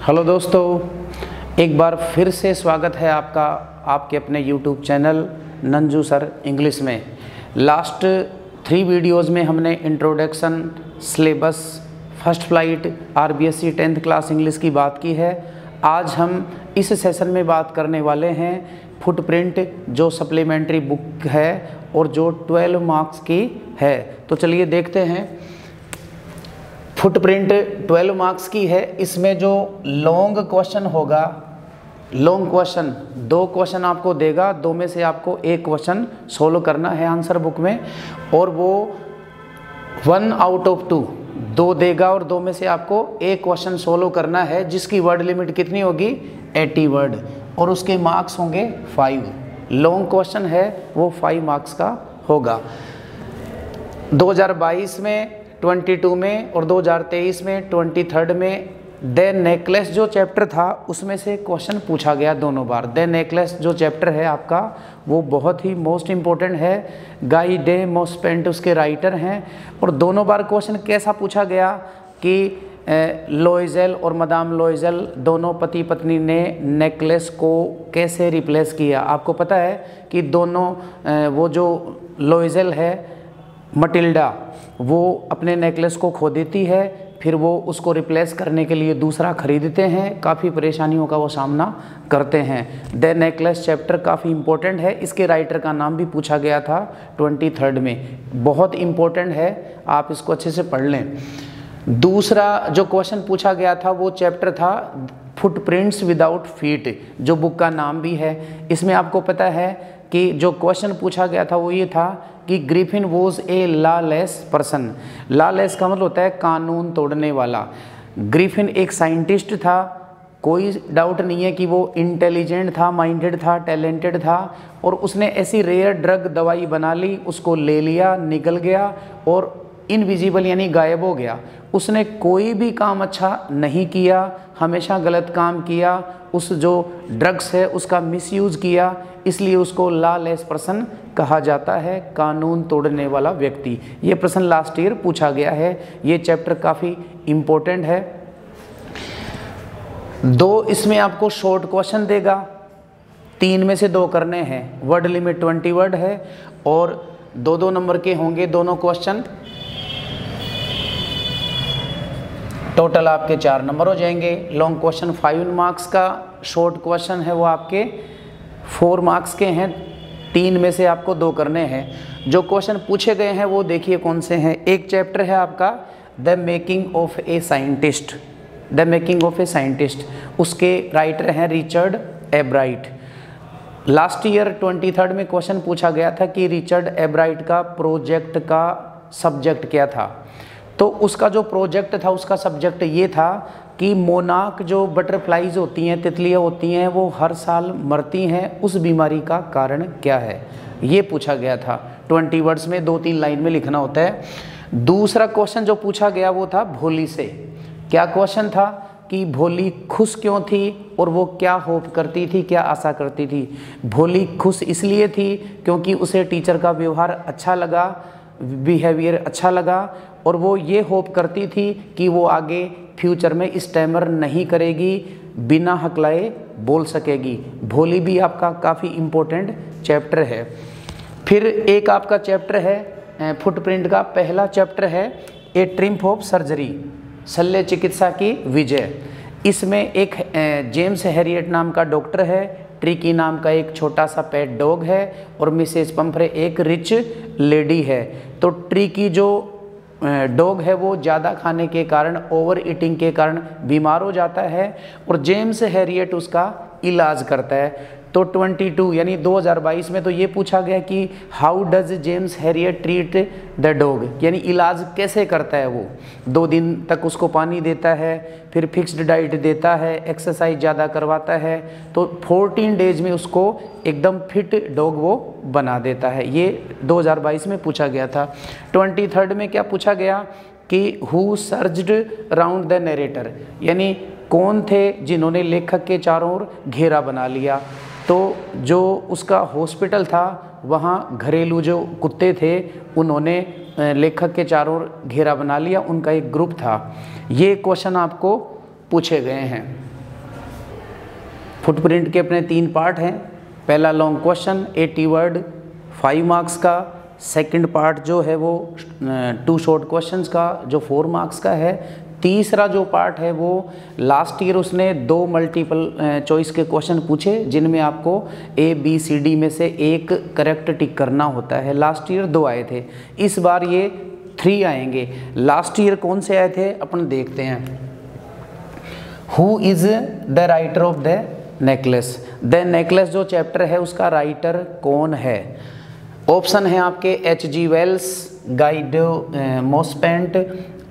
Hello दोस्तों, एक बार फिर से स्वागत है आपका आपके अपने YouTube चैनल नंजू सर इंग्लिश में। लास्ट 3 वीडियोज़ में हमने introduction, syllabus, first flight, RBSc 10th class English की बात की है। आज हम इस सेशन में बात करने वाले हैं फुटप्रिंट, जो सप्लीमेंट्री बुक है और जो 12 मार्क्स की है। तो चलिए देखते हैं। फुटप्रिंट 12 मार्क्स की है। इसमें जो लॉन्ग क्वेश्चन होगा, लॉन्ग क्वेश्चन 2 क्वेश्चन आपको देगा, 2 में से आपको 1 क्वेश्चन सोल्व करना है आंसर बुक में, और वो 1 आउट ऑफ 2 देगा और 2 में से आपको 1 क्वेश्चन सोल्व करना है, जिसकी वर्ड लिमिट कितनी होगी 80 वर्ड, और उसके मार्क्स होंगे 5। लॉन्ग क्वेश्चन है वो 5 मार्क्स का होगा। 2022 में 22 में और 2023 में 23rd में द नेकलेस जो चैप्टर था उसमें से क्वेश्चन पूछा गया दोनों बार। द नेकलेस जो चैप्टर है आपका वो बहुत ही मोस्ट इम्पोर्टेंट है। गाई डे मॉसपेंट उसके राइटर हैं, और दोनों बार क्वेश्चन कैसा पूछा गया कि लोइजल और मदाम लोइजल दोनों पति पत्नी ने नेकलेस को कैसे रिप्लेस किया। आपको पता है कि दोनों वो जो लोइजल है मटिल्डा, वो अपने नेकलेस को खो देती है, फिर वो उसको रिप्लेस करने के लिए दूसरा खरीदते हैं, काफ़ी परेशानियों का वो सामना करते हैं। द नेकलेस चैप्टर काफ़ी इम्पोर्टेंट है। इसके राइटर का नाम भी पूछा गया था 23rd में। बहुत इम्पोर्टेंट है, आप इसको अच्छे से पढ़ लें। दूसरा जो क्वेश्चन पूछा गया था वो चैप्टर था फुटप्रिंट्स विदाउट फीट, जो बुक का नाम भी है। इसमें आपको पता है कि जो क्वेश्चन पूछा गया था वो ये था कि Griffin was a lawless person. Lawless का मतलब होता है कानून तोड़ने वाला। ग्रिफिन एक साइंटिस्ट था, कोई डाउट नहीं है कि वो इंटेलिजेंट था, माइंडेड था, टैलेंटेड था, और उसने ऐसी रेयर ड्रग दवाई बना ली, उसको ले लिया, निकल गया और इनविजिबल यानी गायब हो गया। उसने कोई भी काम अच्छा नहीं किया, हमेशा गलत काम किया, उस जो ड्रग्स है उसका मिसयूज़ किया, इसलिए उसको लॉलेस पर्सन कहा जाता है, कानून तोड़ने वाला व्यक्ति। ये प्रश्न लास्ट ईयर पूछा गया है। ये चैप्टर काफ़ी इम्पोर्टेंट है। 2 इसमें आपको शॉर्ट क्वेश्चन देगा, 3 में से 2 करने हैं। वर्ड लिमिट 20 वर्ड है और 2-2 नंबर के होंगे दोनों क्वेश्चन। टोटल आपके 4 नंबर हो जाएंगे। लॉन्ग क्वेश्चन 5 मार्क्स का, शॉर्ट क्वेश्चन है वो आपके 4 मार्क्स के हैं। 3 में से आपको 2 करने हैं। जो क्वेश्चन पूछे गए हैं वो देखिए कौन से हैं। एक चैप्टर है आपका the making of a scientist. The making of a scientist, उसके राइटर हैं रिचर्ड एब्राइट। लास्ट ईयर 23rd में क्वेश्चन पूछा गया था कि रिचर्ड एब्राइट का प्रोजेक्ट का सब्जेक्ट क्या था। तो उसका जो प्रोजेक्ट था उसका सब्जेक्ट ये था कि मोनाक जो बटरफ्लाइज होती हैं, तितलियाँ होती हैं, वो हर साल मरती हैं, उस बीमारी का कारण क्या है, ये पूछा गया था। 20 वर्ड्स में 2-3 लाइन में लिखना होता है। दूसरा क्वेश्चन जो पूछा गया वो था भोली से। क्या क्वेश्चन था कि भोली खुश क्यों थी और वो क्या होप करती थी, क्या आशा करती थी। भोली खुश इसलिए थी क्योंकि उसे टीचर का व्यवहार अच्छा लगा, बिहेवियर अच्छा लगा, और वो ये होप करती थी कि वो आगे फ्यूचर में स्टैमर नहीं करेगी, बिना हकलाए बोल सकेगी। भोली भी आपका काफ़ी इम्पोर्टेंट चैप्टर है। फिर एक आपका चैप्टर है फुटप्रिंट का पहला चैप्टर है ए ट्रिम्फ ऑफ सर्जरी, शल्य चिकित्सा की विजय। इसमें एक जेम्स हैरियट नाम का डॉक्टर है, ट्रिकी नाम का एक छोटा सा पेट डॉग है, और मिसेस पंफ्रे एक रिच लेडी है। तो ट्रिकी जो डॉग है वो ज़्यादा खाने के कारण, ओवर ईटिंग के कारण बीमार हो जाता है, और जेम्स हैरियट उसका इलाज करता है। तो 22 यानी 2022 में तो ये पूछा गया कि how does James Harriet treat the dog, यानी इलाज कैसे करता है वो। 2 दिन तक उसको पानी देता है, फिर फिक्स्ड डाइट देता है, एक्सरसाइज ज़्यादा करवाता है, तो 14 डेज में उसको एकदम फिट डॉग वो बना देता है। ये 2022 में पूछा गया था। 23rd में क्या पूछा गया कि who surged round the narrator, यानी कौन थे जिन्होंने लेखक के चारों ओर घेरा बना लिया। तो जो उसका हॉस्पिटल था वहाँ घरेलू जो कुत्ते थे उन्होंने लेखक के चारों ओर घेरा बना लिया, उनका एक ग्रुप था। ये क्वेश्चन आपको पूछे गए हैं। फुटप्रिंट के अपने 3 पार्ट हैं। पहला लॉन्ग क्वेश्चन 80 वर्ड 5 मार्क्स का, सेकंड पार्ट जो है वो 2 शॉर्ट क्वेश्चंस का जो 4 मार्क्स का है, तीसरा जो पार्ट है वो लास्ट ईयर उसने 2 मल्टीपल चॉइस के क्वेश्चन पूछे जिनमें आपको ABCD में से एक करेक्ट टिक करना होता है। लास्ट ईयर 2 आए थे, इस बार ये 3 आएंगे। लास्ट ईयर कौन से आए थे अपन देखते हैं। Who is the writer of the necklace, the necklace जो चैप्टर है उसका राइटर कौन है। ऑप्शन है आपके H.G. वेल्स, गाइडो मोस्पेंट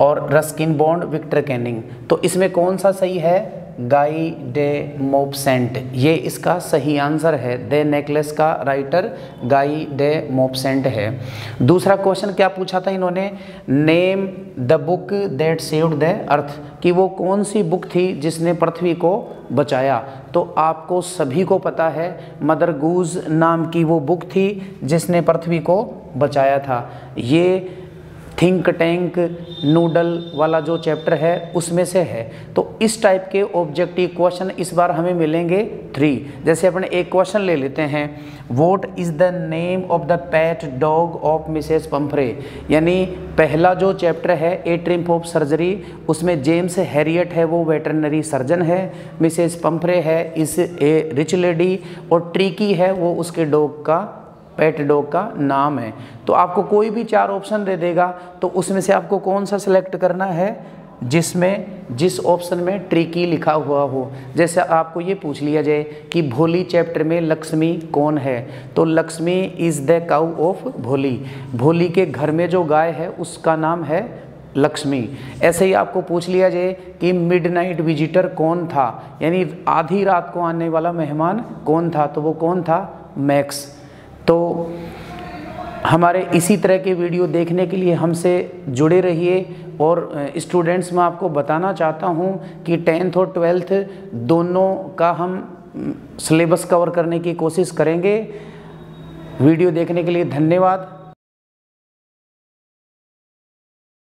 और रस्किन बॉन्ड, विक्टर कैनिंग। तो इसमें कौन सा सही है, गाई डे मोपसेंट, ये इसका सही आंसर है। द नेकलेस का राइटर गाई डे मोपसेंट है। दूसरा क्वेश्चन क्या पूछा था इन्होंने, name the book that saved the earth, कि वो कौन सी बुक थी जिसने पृथ्वी को बचाया। तो आपको सभी को पता है मदर गूज नाम की वो बुक थी जिसने पृथ्वी को बचाया था। ये थिंक टैंक नूडल वाला जो चैप्टर है उसमें से है। तो इस टाइप के ऑब्जेक्टिव क्वेश्चन इस बार हमें मिलेंगे 3। जैसे अपने एक क्वेश्चन ले लेते हैं, what is the name of the pet dog of Mrs Pomfrey, यानी पहला जो चैप्टर है ए ट्रिम्प ऑफ सर्जरी, उसमें जेम्स हैरियट है वो वेटरनरी सर्जन है, मिसेस पंफ्रे है इस ए रिच लेडी, और ट्रिकी है वो उसके डॉग का पेट डॉग का नाम है। तो आपको कोई भी 4 ऑप्शन दे देगा तो उसमें से आपको कौन सा सिलेक्ट करना है जिस ऑप्शन में ट्रिकी लिखा हुआ हो। जैसे आपको ये पूछ लिया जाए कि भोली चैप्टर में लक्ष्मी कौन है, तो Lakshmi is the cow of भोली, भोली के घर में जो गाय है उसका नाम है लक्ष्मी। ऐसे ही आपको पूछ लिया जाए कि मिडनाइट विजिटर कौन था, यानी आधी रात को आने वाला मेहमान कौन था, तो वो कौन था, मैक्स। तो हमारे इसी तरह के वीडियो देखने के लिए हमसे जुड़े रहिए। और स्टूडेंट्स मैं आपको बताना चाहता हूं कि 10th और 12th दोनों का हम सिलेबस कवर करने की कोशिश करेंगे। वीडियो देखने के लिए धन्यवाद।